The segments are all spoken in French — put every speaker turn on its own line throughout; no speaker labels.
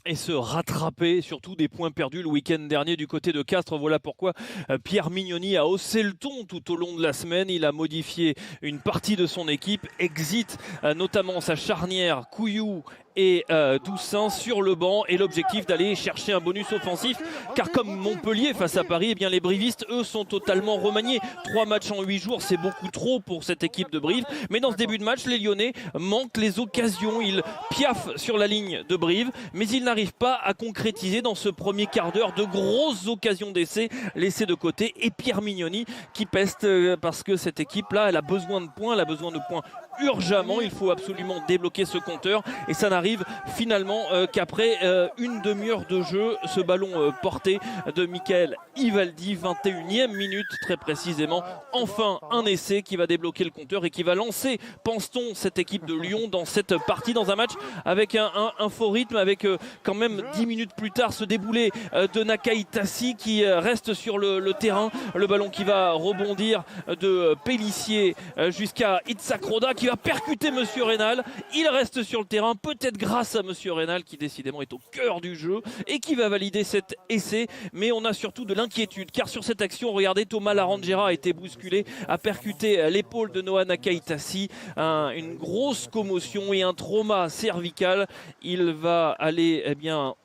et se rattraper surtout des points perdus le week-end dernier du côté de Castres. Voilà pourquoi Pierre Mignoni a haussé le ton tout au long de la semaine. Il a modifié une partie de son équipe, exit notamment sa charnière Couillou et Doussin sur le banc, et l'objectif d'aller chercher un bonus offensif, car comme Montpellier face à Paris, eh bien les brivistes eux sont totalement remaniés. 3 matchs en 8 jours, c'est beaucoup trop pour cette équipe de Brive, mais dans ce début de match les Lyonnais manquent les occasions. Ils piaffent sur la ligne de Brive, mais ils n'arrivent pas à concrétiser dans ce premier quart d'heure de grosses occasions d'essai laissées de côté, et Pierre Mignoni qui peste parce que cette équipe là elle a besoin de points, elle a besoin de points urgemment. Il faut absolument débloquer ce compteur, et ça n'arrive finalement qu'après une demi-heure de jeu. Ce ballon porté de Michael Ivaldi, 21e minute très précisément. Enfin un essai qui va débloquer le compteur et qui va lancer, pense-t-on, cette équipe de Lyon dans cette partie, dans un match avec un faux rythme, avec quand même 10 minutes plus tard ce déboulé de Nakai Tassi qui reste sur le terrain. Le ballon qui va rebondir de Pélissier jusqu'à Itzhak Roda, qui va percuter Monsieur Rénal. Il reste sur le terrain, peut-être grâce à Monsieur Rénal qui décidément est au cœur du jeu et qui va valider cet essai. Mais on a surtout de l'inquiétude, car sur cette action, regardez, Thomas Larangera a été bousculé, a percuté l'épaule de Noah Nakai Tassi, une grosse commotion et un trauma cervical. Il va aller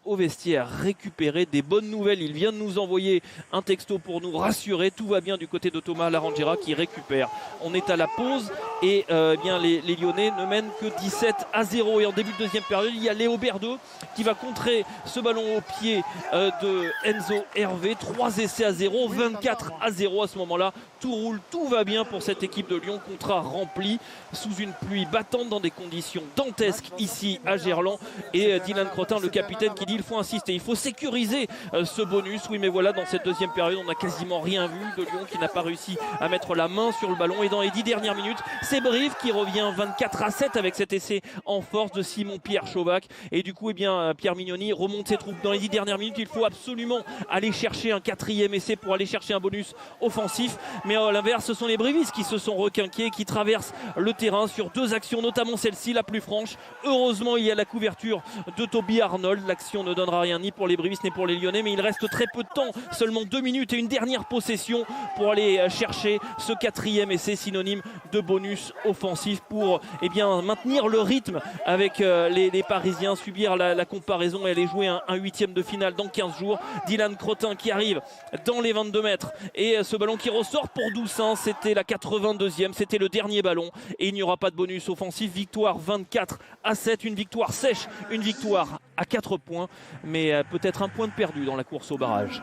au vestiaire récupérer des bonnes nouvelles. Il vient de nous envoyer un texto pour nous rassurer. Tout va bien du côté de Thomas Larangera qui récupère. On est à la pause et les Lyonnais ne mènent que 17-0. Et en début de deuxième période, il y a Léo Berdeux qui va contrer ce ballon au pied de Enzo Hervé. 3 essais à 0, 24-0 à ce moment-là. Tout roule, tout va bien pour cette équipe de Lyon. Contrat rempli sous une pluie battante dans des conditions dantesques ici à Gerland. Et Dylan Crottin, le capitaine, qui dit il faut insister, il faut sécuriser ce bonus. Oui, mais voilà, dans cette deuxième période, on n'a quasiment rien vu de Lyon qui n'a pas réussi à mettre la main sur le ballon. Et dans les 10 dernières minutes, c'est Brive qui revient 24-7 avec cet essai en force de Simon-Pierre Chauvac. Et du coup, Pierre Mignoni remonte ses troupes. Dans les 10 dernières minutes, il faut absolument aller chercher un 4e essai pour aller chercher un bonus offensif. Mais à l'inverse, ce sont les brivistes qui se sont requinqués, qui traversent le terrain sur 2 actions, notamment celle-ci, la plus franche. Heureusement, il y a la couverture de Toby Arnold. L'action ne donnera rien ni pour les brivistes ni pour les Lyonnais, mais il reste très peu de temps, seulement 2 minutes et une dernière possession pour aller chercher ce 4e essai, synonyme de bonus offensif pour maintenir le rythme avec les Parisiens, subir la comparaison et aller jouer un 8e de finale dans 15 jours. Dylan Crottin qui arrive dans les 22 mètres, et ce ballon qui ressort pour Doussin, c'était la 82e, c'était le dernier ballon, et il n'y aura pas de bonus offensif. Victoire 24-7, une victoire sèche, une victoire à 4 points, mais peut-être un point de perdu dans la course au barrage.